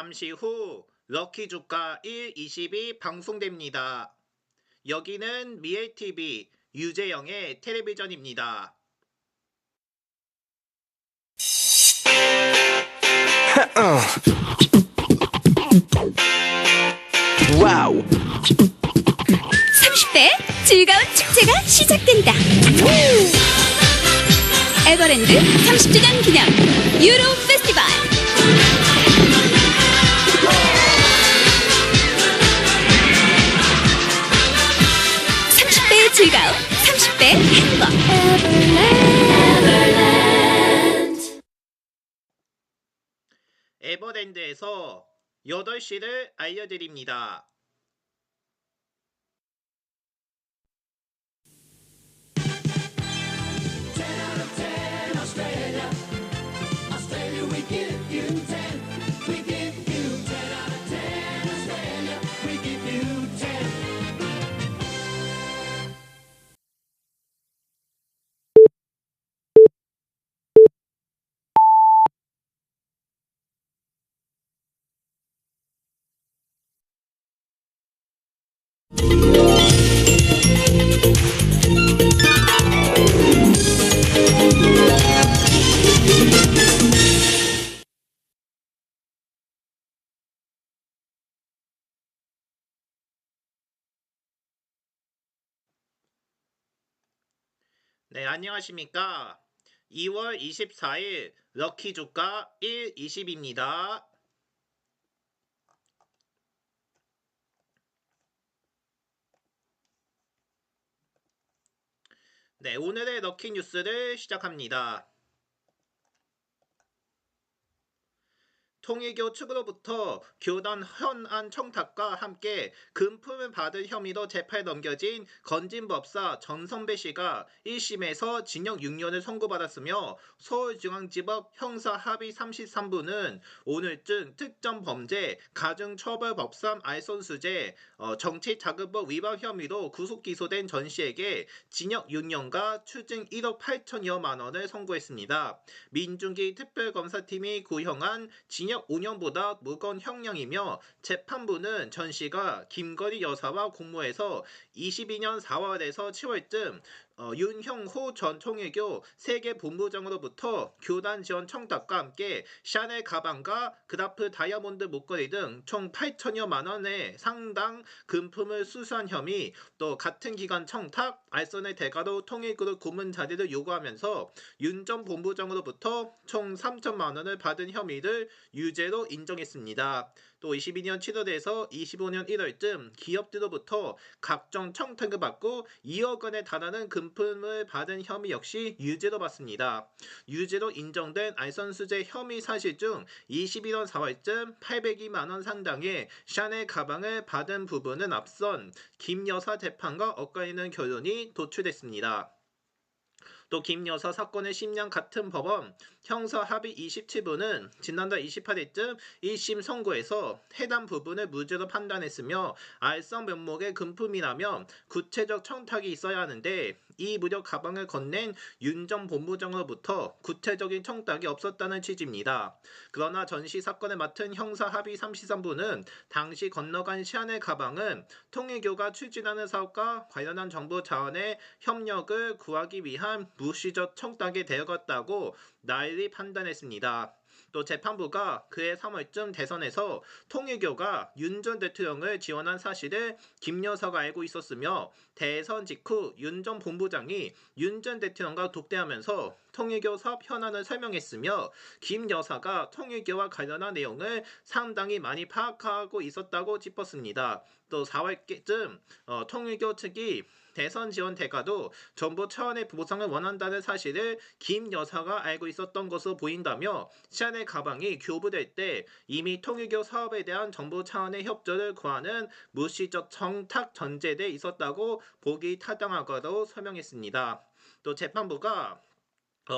잠시 후 럭키 주가 1, 20이 방송됩니다. 여기는 미엘TV 유재영의 텔레비전입니다. 와우. 30대 즐거운 축제가 시작된다. 에버랜드 30주년 기념 유로 페스티벌. 30대의 즐거움, 30대의 행복. 에버랜드에서 8시를 알려드립니다. 네, 안녕하십니까. 2월 24일 럭키 주가 1, 20입니다. 네, 오늘의 럭키 뉴스를 시작합니다. 통일교 측으로부터 교단 현안 청탁과 함께 금품을 받은 혐의로 재판에 넘겨진 건진법사 전선배 씨가 1심에서 징역 6년을 선고받았으며 서울중앙지법 형사합의 33부는 오늘쯤 특정범죄 가중처벌법상 알선수재 정치자금법 위반 혐의로 구속기소된 전 씨에게 징역 6년과 추징 1억 8천여만 원을 선고했습니다. 민중기 특별검사팀이 구형한 징역 5년보다 무거운 형량이며 재판부는 전 씨가 김건희 여사와 공모해서 22년 4월에서 7월쯤 윤형호 전 통일교 세계본부장으로부터 교단 지원 청탁과 함께 샤넬 가방과 그라프 다이아몬드 목걸이 등 총 8천여만 원의 상당 금품을 수수한 혐의, 또 같은 기간 청탁, 알선의 대가로 통일그룹 고문 자리를 요구하면서 윤 전 본부장으로부터 총 3천만 원을 받은 혐의를 유죄로 인정했습니다. 또 22년 7월에서 25년 1월쯤 기업들로부터 각종 청탁을 받고 2억 원에 달하는 금품을 받은 혐의 역시 유죄로 받습니다. 유죄로 인정된 알선수재 혐의 사실 중 21년 4월쯤 802만 원 상당의 샤넬 가방을 받은 부분은 앞선 김 여사 재판과 엇갈리는 결론이 도출됐습니다. 또 김 여사 사건의 심량 같은 법원 형사합의 27부는 지난달 28일쯤 1심 선고에서 해당 부분을 무죄로 판단했으며 알선 명목의 금품이라면 구체적 청탁이 있어야 하는데 이 무력 가방을 건넨 윤 전 본부장으로부터 구체적인 청탁이 없었다는 취지입니다. 그러나 전시 사건을 맡은 형사합의 33부는 당시 건너간 샤넬 가방은 통일교가 추진하는 사업과 관련한 정부 자원의 협력을 구하기 위한 무시적 청탁이 되어갔다고 나일이 판단했습니다. 또 재판부가 그해 3월쯤 대선에서 통일교가 윤 전 대통령을 지원한 사실을 김 여사가 알고 있었으며 대선 직후 윤 전 본부장이 윤 전 대통령과 독대하면서 통일교 사업 현안을 설명했으며 김 여사가 통일교와 관련한 내용을 상당히 많이 파악하고 있었다고 짚었습니다. 또 4월쯤 통일교 측이 대선 지원 대가도 정부 차원의 보상을 원한다는 사실을 김 여사가 알고 있었던 것으로 보인다며 샤넬 가방이 교부될 때 이미 통일교 사업에 대한 정부 차원의 협조를 구하는 무시적 청탁 전제돼 있었다고 보기 타당하다고 설명했습니다. 또 재판부가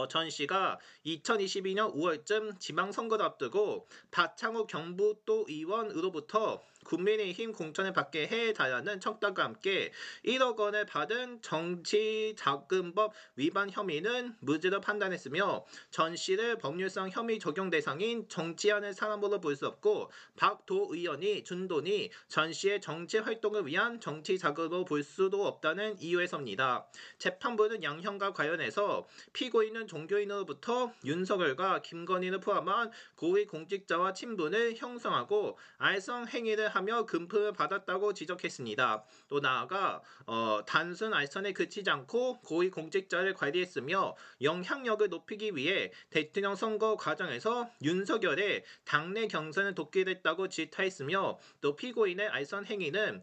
전 씨가 2022년 5월쯤 지방선거를 앞두고 박창욱 경북도 의원으로부터 국민의힘 공천을 받게 해달라는 청탁과 함께 1억 원을 받은 정치자금법 위반 혐의는 무죄로 판단했으며 전 씨를 법률상 혐의 적용 대상인 정치하는 사람으로 볼 수 없고 박도 의원이 준 돈이 전 씨의 정치 활동을 위한 정치 자금으로 볼 수도 없다는 이유에서입니다. 재판부는 양형과 관련해서 피고인은 종교인으로부터 윤석열과 김건희를 포함한 고위 공직자와 친분을 형성하고 알선 행위를 하며 금품을 받았다고 지적했습니다. 또 나아가 단순 알선에 그치지 않고 고위 공직자를 관리했으며 영향력을 높이기 위해 대통령 선거 과정에서 윤석열의 당내 경선을 돕기도 했다고 질타했으며 또 피고인의 알선 행위는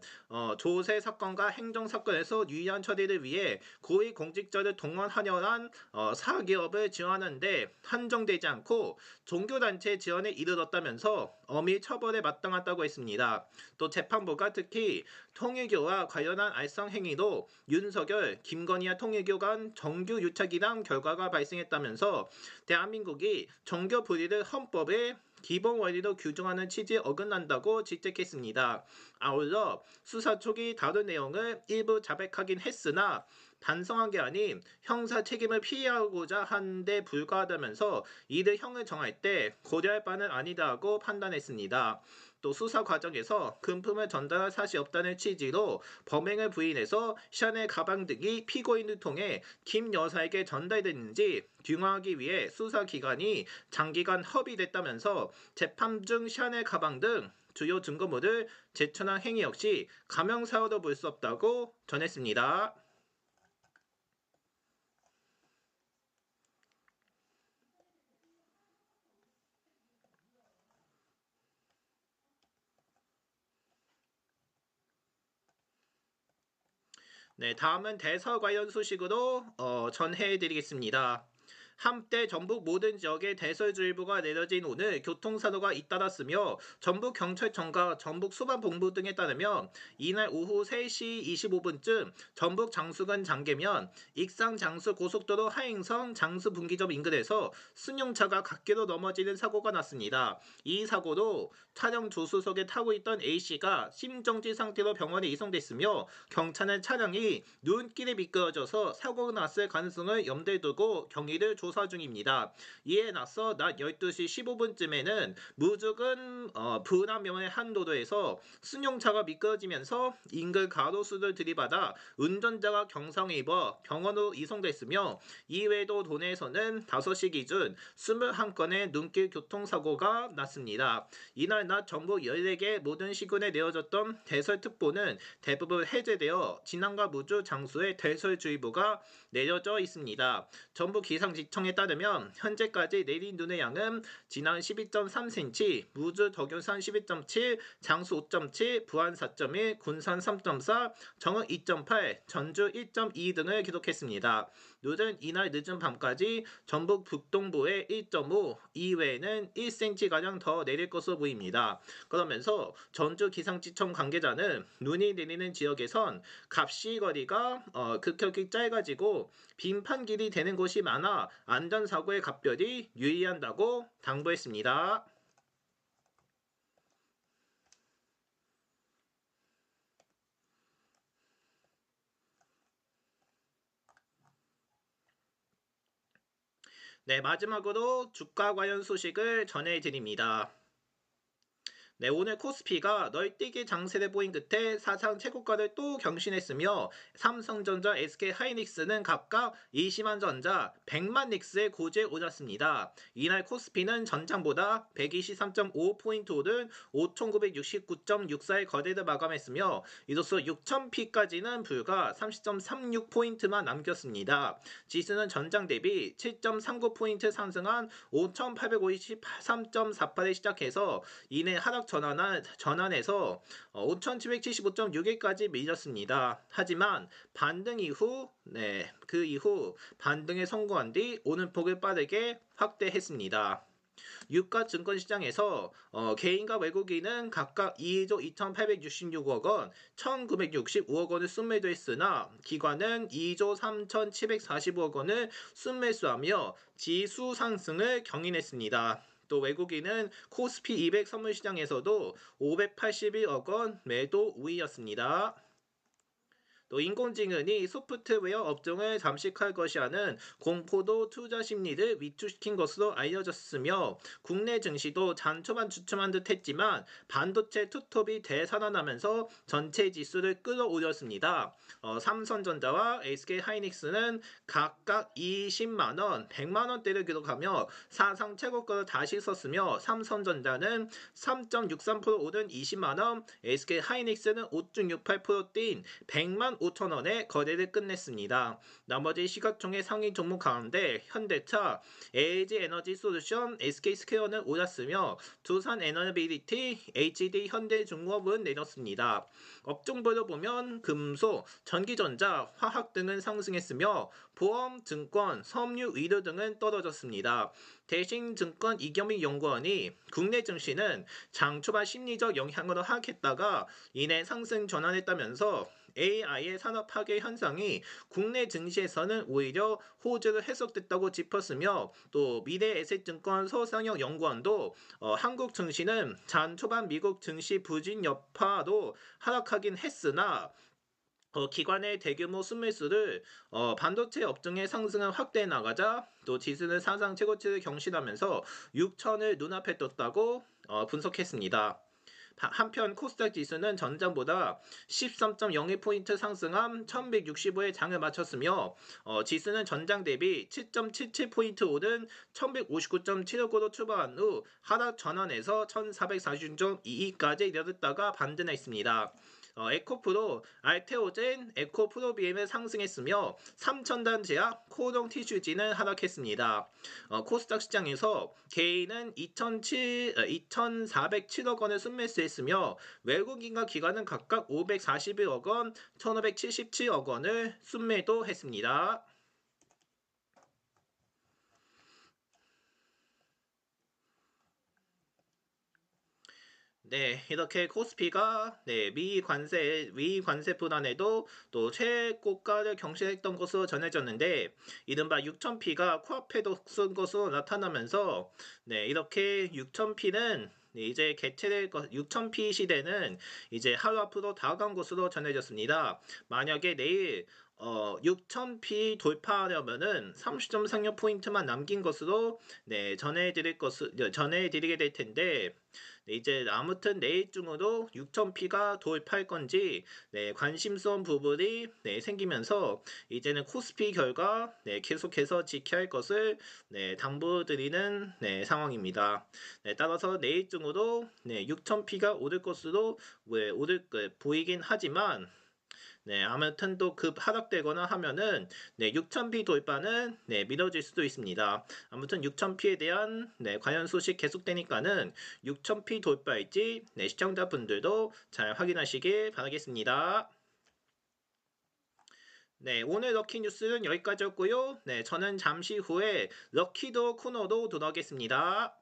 조세 사건과 행정 사건에서 유의한 처리를 위해 고위 공직자를 동원하려한 사기업을 지원하는 데 한정되지 않고 종교단체 지원에 이르렀다면서 엄히 처벌에 마땅하다고 했습니다. 또 재판부가 특히 통일교와 관련한 알선 행위로 윤석열, 김건희와 통일교 간 정규 유착이란 결과가 발생했다면서 대한민국이 종교 분리를 헌법에 기본 원리로 규정하는 취지에 어긋난다고 지적했습니다. 아울러 수사 초기 다룬 내용을 일부 자백하긴 했으나 반성한 게 아닌 형사 책임을 피하고자 한 데 불과하다면서 이들 형을 정할 때 고려할 바는 아니다고 판단했습니다. 또 수사 과정에서 금품을 전달할 사실이 없다는 취지로 범행을 부인해서 샤넬 가방 등이 피고인을 통해 김 여사에게 전달됐는지 규명하기 위해 수사기관이 장기간 허비됐다면서 재판 중 샤넬 가방 등 주요 증거물을 제출한 행위 역시 감형사유로 볼 수 없다고 전했습니다. 네, 다음은 대서 관련 소식으로 전해드리겠습니다. 한때 전북 모든 지역에 대설주의보가 내려진 오늘 교통사고가 잇따랐으며 전북경찰청과 전북소방본부 등에 따르면 이날 오후 3시 25분쯤 전북 장수군 장계면 익산 장수 고속도로 하행선 장수 분기점 인근에서 승용차가 갓길로 넘어지는 사고가 났습니다. 이 사고로 차량 조수석에 타고 있던 A씨가 심정지 상태로 병원에 이송됐으며 경찰은 차량이 눈길에 미끄러져서 사고가 났을 가능성을 염두에 두고 경위를 조사 중입니다. 이에 맞서 낮 12시 15분쯤에는 무주군 부남면의 한 도로에서 승용차가 미끄러지면서 인근 가로수를 들이받아 운전자가 경상에 입어 병원으로 이송됐으며 이외에도 도내에서는 5시 기준 21건의 눈길 교통사고가 났습니다. 이날 낮 전북 14개 모든 시군에 내어졌던 대설특보는 대부분 해제되어 진안과 무주 장수에 대설주의보가 내려져 있습니다. 전북 기상지청에 따르면 현재까지 내린 눈의 양은 진안 12.3cm, 무주 덕윤산 12.7, 장수 5.7, 부안 4.1, 군산 3.4, 정읍 2.8, 전주 1.2 등을 기록했습니다. 눈은 이날 늦은 밤까지 전북 북동부에 1.5, 이외에는 1cm가량 더 내릴 것으로 보입니다. 그러면서 전주 기상지청 관계자는 눈이 내리는 지역에선 갑시거리가 급격히 짧아지고 빙판길이 되는 곳이 많아 안전사고에 각별히 유의한다고 당부했습니다. 네, 마지막으로 주가 관련 소식을 전해드립니다. 네, 오늘 코스피가 널뛰기 장세를 보인 끝에 사상 최고가를 또 경신했으며 삼성전자, SK하이닉스는 각각 20만 전자, 100만 닉스의 고지에 올랐습니다. 이날 코스피는 전장보다 123.5포인트 오른 5,969.64의 거래를 마감했으며 이로써 6,000피까지는 불과 30.36포인트만 남겼습니다. 지수는 전장 대비 7.39포인트 상승한 5,853.48에 시작해서 이내 하락 전환에서 5,775.61까지 밀렸습니다. 하지만 반등 이후 그 이후 반등에 성공한 뒤 오름폭을 빠르게 확대했습니다. 유가 증권시장에서 개인과 외국인은 각각 2조 2,866억 원, 1,965억 원을 순매도했으나 기관은 2조 3,745억 원을 순매수하며 지수 상승을 경인했습니다. 또 외국인은 코스피 200 선물시장에서도 581억 원 매도 우위였습니다. 또 인공지능이 소프트웨어 업종을 잠식할 것이라는 공포도 투자 심리를 위축시킨 것으로 알려졌으며 국내 증시도 잔초반 주춤한 듯 했지만 반도체 투톱이 되살아나면서 전체 지수를 끌어올렸습니다. 삼성전자와 SK하이닉스는 각각 20만원, 100만원대를 기록하며 사상 최고가를 다시 썼으며 삼성전자는 3.63% 오른 20만원, SK하이닉스는 5.68% 뛴 100만 5천원에 거래를 끝냈습니다. 나머지 시가총액 상위 종목 가운데 현대차, LG에너지솔루션, SK스퀘어는 올랐으며 두산에너빌리티, HD현대중공업은 내렸습니다. 업종별로 보면 금속, 전기전자, 화학 등은 상승했으며 보험, 증권, 섬유, 의료 등은 떨어졌습니다. 대신증권 이경민 연구원이 국내 증시는 장 초반 심리적 영향으로 하락했다가 이내 상승 전환했다면서 AI의 산업 파괴 현상이 국내 증시에서는 오히려 호재로 해석됐다고 짚었으며 또 미래에셋증권 서상혁 연구원도 한국 증시는 장 초반 미국 증시 부진 여파로 하락하긴 했으나 기관의 대규모 순매수를 반도체 업종의 상승을 확대해 나가자 또 지수는 사상 최고치를 경신하면서 6천을 눈앞에 뒀다고 분석했습니다. 한편 코스닥 지수는 전장보다 13.01포인트 상승한 1165에 장을 마쳤으며 지수는 전장 대비 7.77포인트 오른 1159.75로 출발한 후 하락 전환해서 1446.22까지 이르렀다가 반등했습니다. 에코프로, 알테오젠, 에코프로비엠을 상승했으며 3,000단 제약, 코동 티슈지는 하락했습니다. 코스닥 시장에서 개인은 2,407억 원을 순매수했으며 외국인과 기관은 각각 541억 원, 1,577억 원을 순매도했습니다. 네, 이렇게 코스피가 미 관세 불안에도 또 최고가를 경신했던 것으로 전해졌는데 이른바 6000P가 코앞에도 쓴 것으로 나타나면서 이렇게 6000P는 이제 개최될 6000P 시대는 이제 하루 앞으로 다가간 것으로 전해졌습니다. 만약에 내일 6000P 돌파하려면은 30점 상승 포인트만 남긴 것으로 전해드리게 될 텐데 이제 아무튼 내일 중으로 6000P가 도입할 건지 관심스러운 부분이 생기면서 이제는 코스피 결과 계속해서 지켜야 할 것을 당부드리는 상황입니다. 따라서 내일 중으로 6000P가 오를 것으로 보이긴 하지만 아무튼 또 급 하락되거나 하면은 6000P 돌파는 미뤄질 수도 있습니다. 아무튼 6000P에 대한 관련 소식 계속되니까는 6000P 돌파일지 시청자분들도 잘 확인하시길 바라겠습니다. 오늘 럭키 뉴스는 여기까지였고요. 저는 잠시 후에 럭키도 코너로 돌아오겠습니다.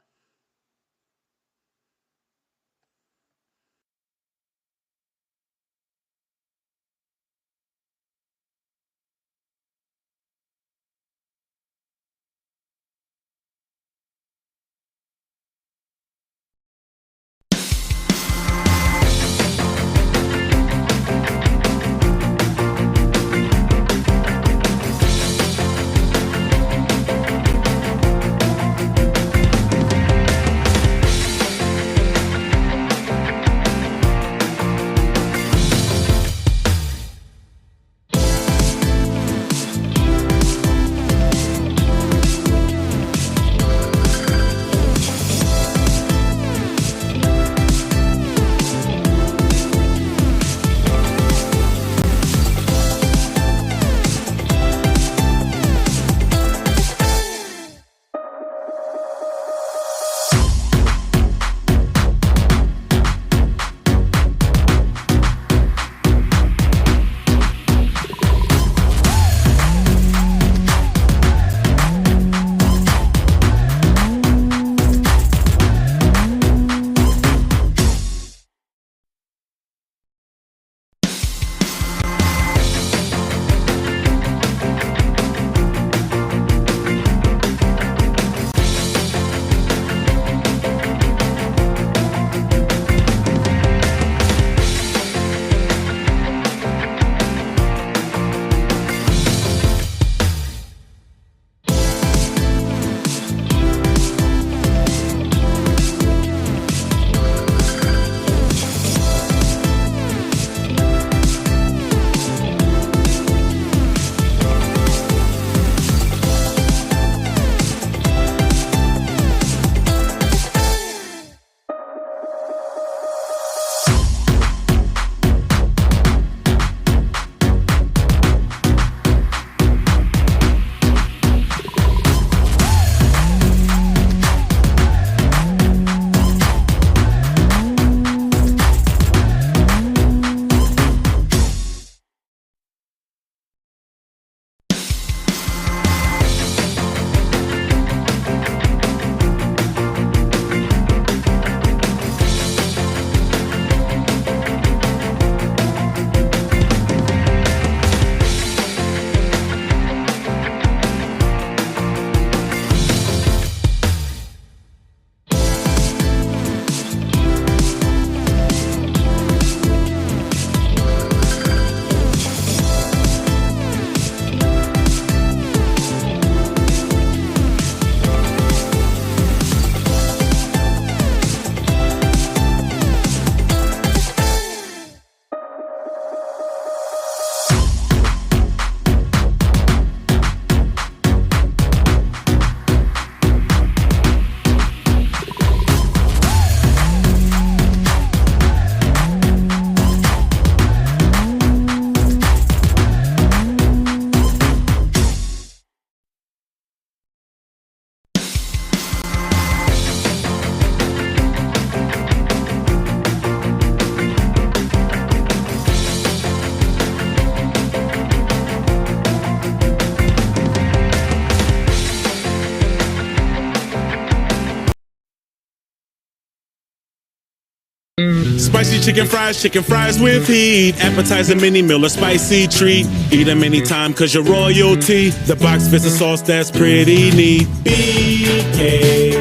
Spicy chicken fries with heat. Appetizer mini meal, a spicy treat. Eat them anytime cause you're royalty. The box fits a sauce that's pretty neat. BK,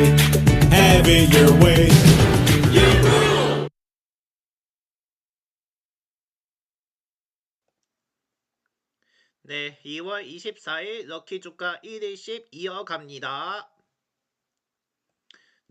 have it your way. 네, 2월 24일 럭키 주가 1일씩 이어갑니다.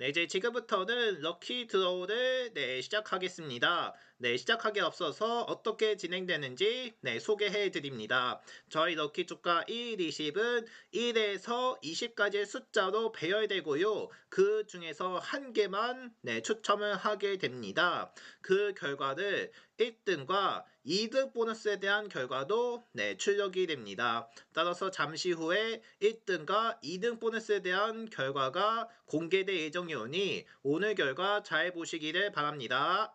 네, 이제 지금부터는 럭키 드로우를 시작하겠습니다. 시작하기에 앞서서 어떻게 진행되는지 소개해 드립니다. 저희 럭키 주가 1, 20은 1에서 20까지의 숫자로 배열되고요. 그 중에서 한 개만 추첨을 하게 됩니다. 그 결과를 1등과 2등 보너스에 대한 결과도 출력이 됩니다. 따라서 잠시 후에 1등과 2등 보너스에 대한 결과가 공개될 예정이오니 오늘 결과 잘 보시기를 바랍니다.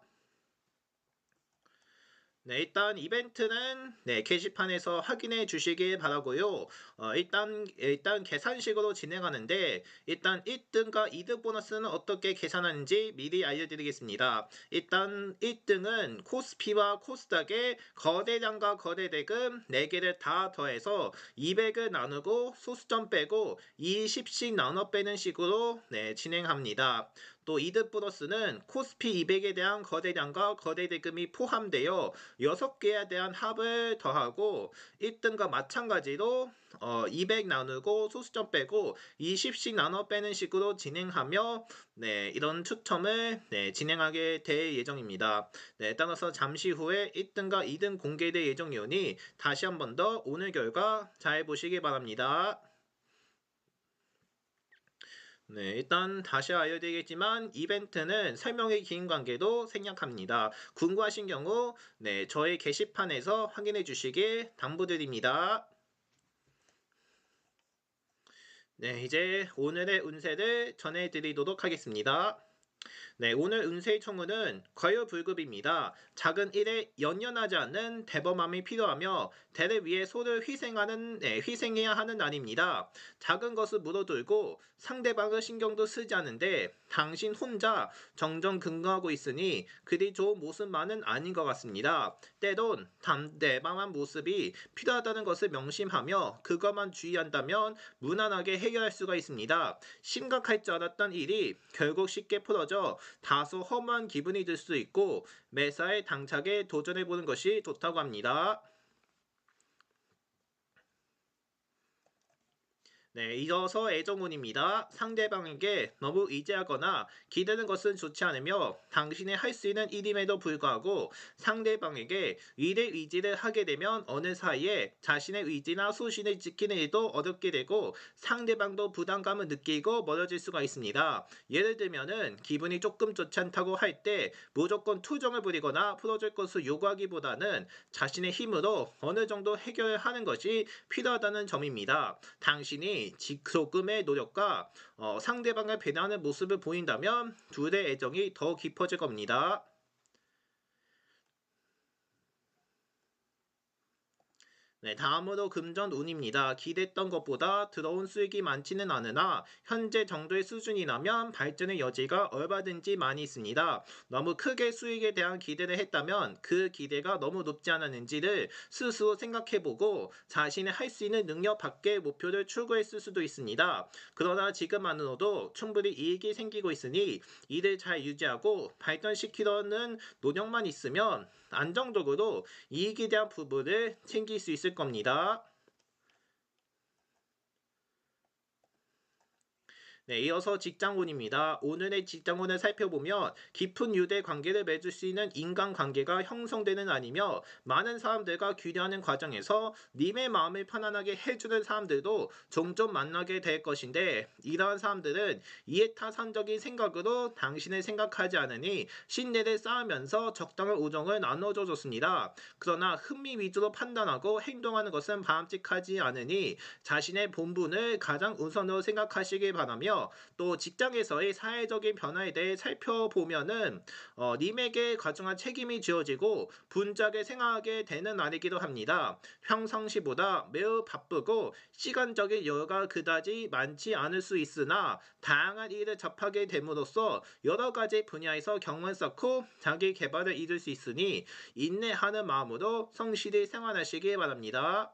일단 이벤트는 게시판에서 확인해 주시길 바라고요. 일단 계산식으로 진행하는데 일단 1등과 2등 보너스는 어떻게 계산하는지 미리 알려드리겠습니다. 일단 1등은 코스피와 코스닥의 거래량과 거래대금 4개를 다 더해서 200을 나누고 소수점 빼고 20씩 나눠 빼는 식으로 진행합니다. 또 2등 보너스는 코스피 200에 대한 거래량과 거래대금이 포함되어 6개에 대한 합을 더하고 1등과 마찬가지로 200 나누고 소수점 빼고 20씩 나눠 빼는 식으로 진행하며 이런 추첨을 진행하게 될 예정입니다. 따라서 잠시 후에 1등과 2등 공개될 예정이오니 다시 한 번 더 오늘 결과 잘 보시기 바랍니다. 일단 다시 알려드리겠지만 이벤트는 설명이 긴 관계도 생략합니다. 궁금하신 경우 저희 게시판에서 확인해 주시길 당부드립니다. 이제 오늘의 운세를 전해드리도록 하겠습니다. 오늘 운세의 총은 과유불급입니다. 작은 일에 연연하지 않는 대범함이 필요하며 대를 위해 소를 희생해야 하는 날입니다. 작은 것을 물어들고 상대방을 신경도 쓰지 않는데 당신 혼자 정정긍긍하고 있으니 그리 좋은 모습만은 아닌 것 같습니다. 때론 담대방한 모습이 필요하다는 것을 명심하며 그것만 주의한다면 무난하게 해결할 수가 있습니다. 심각할 줄 알았던 일이 결국 쉽게 풀어져 다소 허무한 기분이 들 수 있고 매사에 당차게 도전해보는 것이 좋다고 합니다. 이어서 애정운입니다. 상대방에게 너무 의지하거나 기대는 것은 좋지 않으며 당신이 할 수 있는 일임에도 불구하고 상대방에게 의지를 하게 되면 어느 사이에 자신의 의지나 소신을 지키는 일도 어렵게 되고 상대방도 부담감을 느끼고 멀어질 수가 있습니다. 예를 들면은 기분이 조금 좋지 않다고 할 때 무조건 투정을 부리거나 풀어줄 것을 요구하기보다는 자신의 힘으로 어느 정도 해결하는 것이 필요하다는 점입니다. 당신이 조금의 노력과 상대방을 배려하는 모습을 보인다면 둘의 애정이 더 깊어질 겁니다. 다음으로 금전 운입니다. 기대했던 것보다 들어온 수익이 많지는 않으나 현재 정도의 수준이라면 발전의 여지가 얼마든지 많이 있습니다. 너무 크게 수익에 대한 기대를 했다면 그 기대가 너무 높지 않았는지를 스스로 생각해보고 자신의 할 수 있는 능력 밖의 목표를 추구했을 수도 있습니다. 그러나 지금만으로도 충분히 이익이 생기고 있으니 이를 잘 유지하고 발전시키려는 노력만 있으면 안정적으로 이익에 대한 부분을 챙길 수 있을 겁니다. 이어서 직장운입니다. 오늘의 직장운을 살펴보면 깊은 유대 관계를 맺을 수 있는 인간관계가 형성되는 날이며 많은 사람들과 교류하는 과정에서 님의 마음을 편안하게 해주는 사람들도 종종 만나게 될 것인데 이러한 사람들은 이해타산적인 생각으로 당신을 생각하지 않으니 신뢰를 쌓으면서 적당한 우정을 나눠줘 줬습니다. 그러나 흥미 위주로 판단하고 행동하는 것은 바람직하지 않으니 자신의 본분을 가장 우선으로 생각하시길 바라며 있으며 또 직장에서의 사회적인 변화에 대해 살펴보면은 님에게 과중한 책임이 지어지고 분주하게 생각하게 되는 날이기도 합니다. 평상시보다 매우 바쁘고 시간적인 여유가 그다지 많지 않을 수 있으나 다양한 일을 접하게 됨으로써 여러 가지 분야에서 경험을 쌓고 자기 개발을 이룰 수 있으니 인내하는 마음으로 성실히 생활하시기 바랍니다.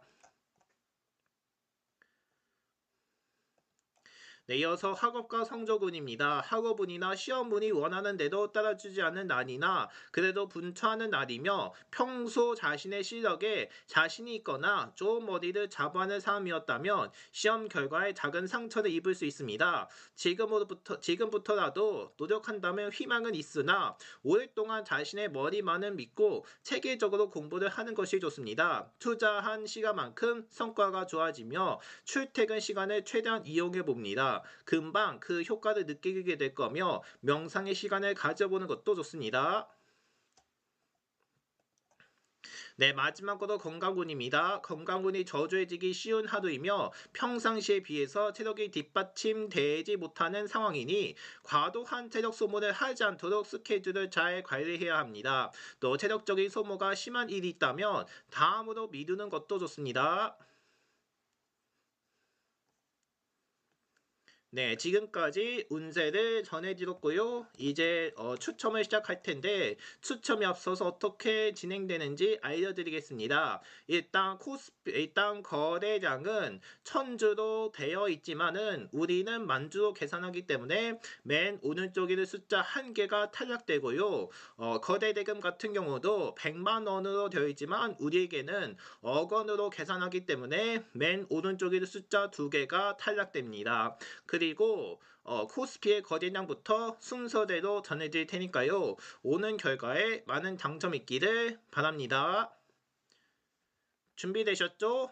네, 이어서 학업과 성적운입니다. 학업운이나 시험운이 원하는 대로 따라주지 않는 날이나 그래도 분투하는 날이며 평소 자신의 실력에 자신이 있거나 좋은 머리를 자부하는 사람이었다면 시험 결과에 작은 상처를 입을 수 있습니다. 지금부터라도 노력한다면 희망은 있으나 오랫동안 자신의 머리만을 믿고 체계적으로 공부를 하는 것이 좋습니다. 투자한 시간만큼 성과가 좋아지며 출퇴근 시간을 최대한 이용해 봅니다. 금방 그 효과를 느끼게 될 거며 명상의 시간을 가져보는 것도 좋습니다. 네, 마지막으로 건강운입니다. 건강운이 저조해지기 쉬운 하루이며 평상시에 비해서 체력이 뒷받침되지 못하는 상황이니 과도한 체력 소모를 하지 않도록 스케줄을 잘 관리해야 합니다. 또 체력적인 소모가 심한 일이 있다면 다음으로 미루는 것도 좋습니다. 네, 지금까지 운세를 전해드렸고요. 이제 추첨을 시작할 텐데 추첨이 앞서서 어떻게 진행되는지 알려드리겠습니다. 일단 거래량은 1000주로 되어 있지만은 우리는 만주로 계산하기 때문에 맨 오른쪽에 있는 숫자 1개가 탈락되고요. 거래 대금 같은 경우도 100만 원으로 되어 있지만 우리에게는 억 원으로 계산하기 때문에 맨 오른쪽에 있는 숫자 2개가 탈락됩니다. 그리고 코스피의 거래량부터 순서대로 전해드릴 테니까요. 오는 결과에 많은 당첨 있기를 바랍니다. 준비되셨죠?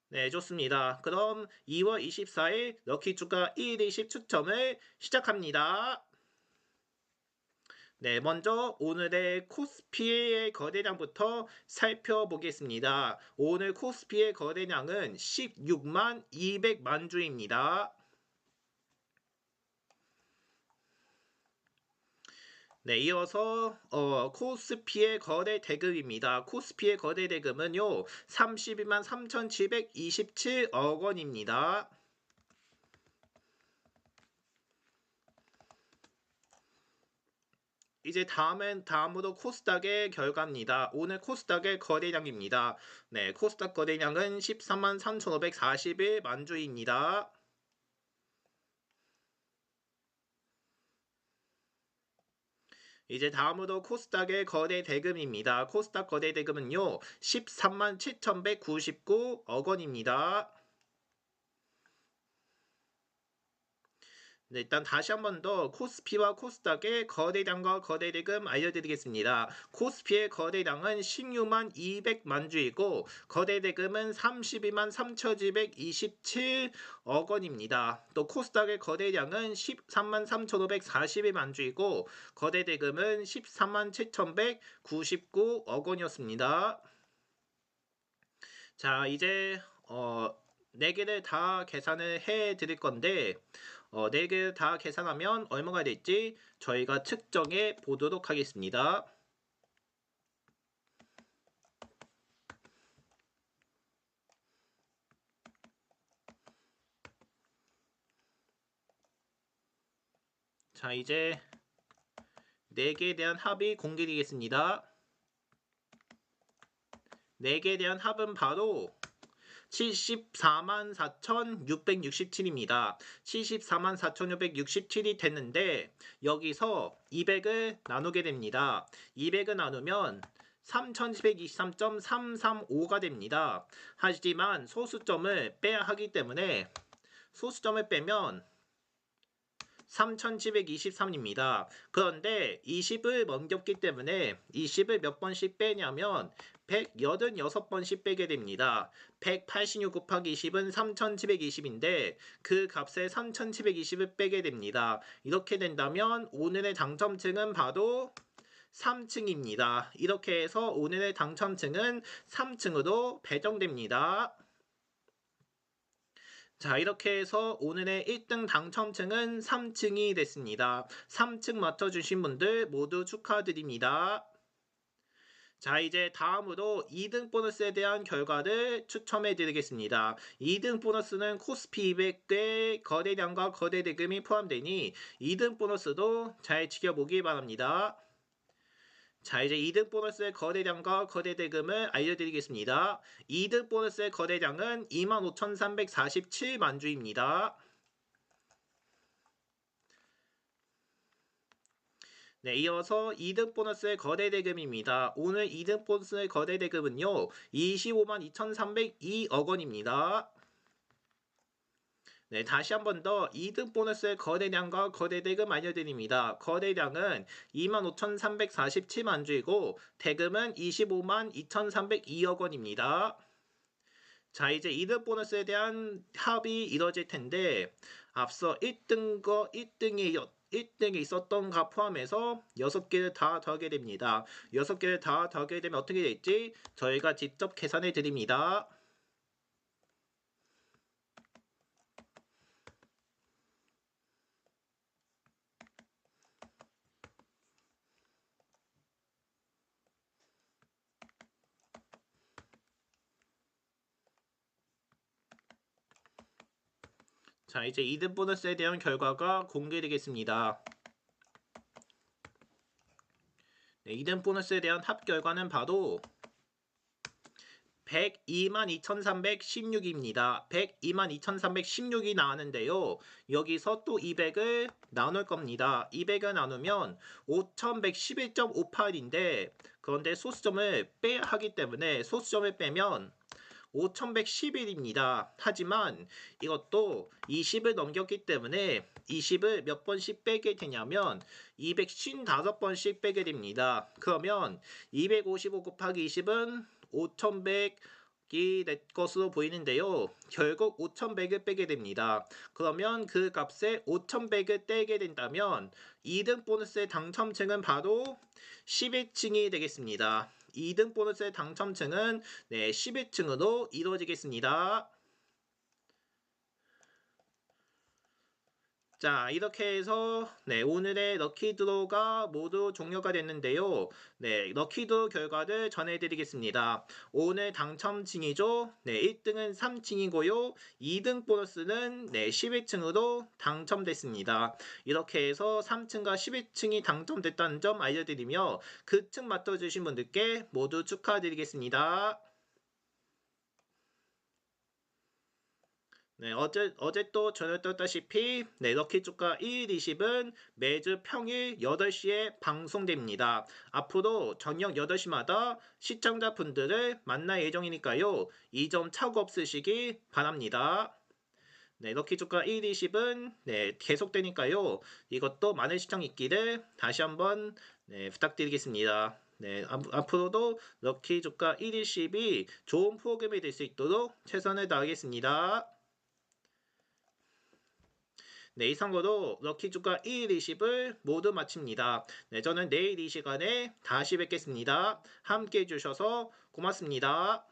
네, 좋습니다. 그럼 2월 24일 럭키주가 1, 20 추첨을 시작합니다. 네, 먼저 오늘의 코스피의 거래량부터 살펴보겠습니다. 오늘 코스피의 거래량은 16만 200만 주입니다. 네, 이어서 코스피의 거래 대금입니다. 코스피의 거래 대금은요 32만 3,727억 원입니다. 이제 다음으로 코스닥의 결과입니다. 오늘 코스닥의 거래량입니다. 네, 코스닥 거래량은 13만 3,541만 주입니다. 이제 다음으로 코스닥의 거래 대금입니다. 코스닥 거래 대금은요 13만 7,199억 원입니다. 네, 일단 다시 한 번 더 코스피와 코스닥의 거래량과 거래대금 알려드리겠습니다. 코스피의 거래량은 16만 200만 주이고 거래대금은 32만 3,227억 원입니다. 또 코스닥의 거래량은 13만 3,541만 주이고 거래대금은 13만 7,199억 원이었습니다. 자, 이제 4개를 다 계산을 해 드릴 건데 4개 다 계산하면 얼마가 될지 저희가 측정해 보도록 하겠습니다. 자, 이제 4개에 대한 합이 공개되겠습니다. 4개에 대한 합은 바로 74만 4,667입니다. 74만 4,667이 됐는데 여기서 200을 나누게 됩니다. 200을 나누면 3,723.335가 됩니다. 하지만 소수점을 빼야 하기 때문에 소수점을 빼면 3,723입니다. 그런데 20을 넘겼기 때문에 20을 몇 번씩 빼냐면 186번씩 빼게 됩니다. 186 곱하기 20은 3,720인데 그 값에 3,720을 빼게 됩니다. 이렇게 된다면 오늘의 당첨층은 바로 3층입니다. 이렇게 해서 오늘의 당첨층은 3층으로 배정됩니다. 자, 이렇게 해서 오늘의 1등 당첨층은 3층이 됐습니다. 3층 맞춰주신 분들 모두 축하드립니다. 자, 이제 다음으로 2등 보너스에 대한 결과를 추첨해 드리겠습니다. 2등 보너스는 코스피 200개 거래량과 거래 대금이 포함되니 2등 보너스도 잘 지켜보기 바랍니다. 자, 이제 2등 보너스의 거래량과 거래 대금을 알려드리겠습니다. 2등 보너스의 거래량은 25,347만 주입니다. 네, 이어서 2등 보너스의 거래 대금입니다. 오늘 2등 보너스의 거래 대금은요, 25만 2,302억 원입니다. 네, 다시 한 번 더 2등 보너스의 거래량과 거래 대금 알려드립니다. 거래량은 25,347만 주이고 대금은 25만 2,302억 원입니다. 자, 이제 2등 보너스에 대한 합이 이뤄질 텐데 앞서 1등에 있었던 가 포함해서 6개를 다 더하게 됩니다. 6개를 다 더하게 되면 어떻게 될지 저희가 직접 계산해 드립니다. 자, 이제 2등 보너스에 대한 결과가 공개되겠습니다. 네, 2등 보너스에 대한 합 결과는 바로 102만 2,316입니다. 102만 2,316이 나왔는데요. 여기서 또 200을 나눌 겁니다. 200을 나누면 5,111.58인데 그런데 소수점을 빼야 하기 때문에 소수점을 빼면 5,111입니다. 하지만 이것도 20을 넘겼기 때문에 20을 몇 번씩 빼게 되냐면 255번씩 빼게 됩니다. 그러면 255 곱하기 20은 5,100이 될 것으로 보이는데요. 결국 5,100을 빼게 됩니다. 그러면 그 값에 5,100을 떼게 된다면 2등 보너스의 당첨층은 바로 11층이 되겠습니다. 2등 보너스의 당첨층은 11층으로 이루어지겠습니다. 자, 이렇게 해서 오늘의 럭키드로가 모두 종료가 됐는데요. 럭키드로 결과를 전해드리겠습니다. 오늘 당첨층이죠. 1등은 3층이고요. 2등 보너스는 11층으로 당첨됐습니다. 이렇게 해서 3층과 11층이 당첨됐다는 점 알려드리며 그 층 맡아주신 분들께 모두 축하드리겠습니다. 어제 또 전해드렸다시피 럭키 주가 1, 20은 매주 평일 8시에 방송됩니다. 앞으로 저녁 8시마다 시청자분들을 만날 예정이니까요. 이 점 착오 없으시기 바랍니다. 럭키 주가 1, 20은 계속되니까요. 이것도 많은 시청 있기를 다시 한번 부탁드리겠습니다. 앞으로도 럭키 주가 1, 20이 좋은 프로그램이 될 수 있도록 최선을 다하겠습니다. 이상으로 럭키 주가 1, 20을 모두 마칩니다. 저는 내일 이 시간에 다시 뵙겠습니다. 함께 해주셔서 고맙습니다.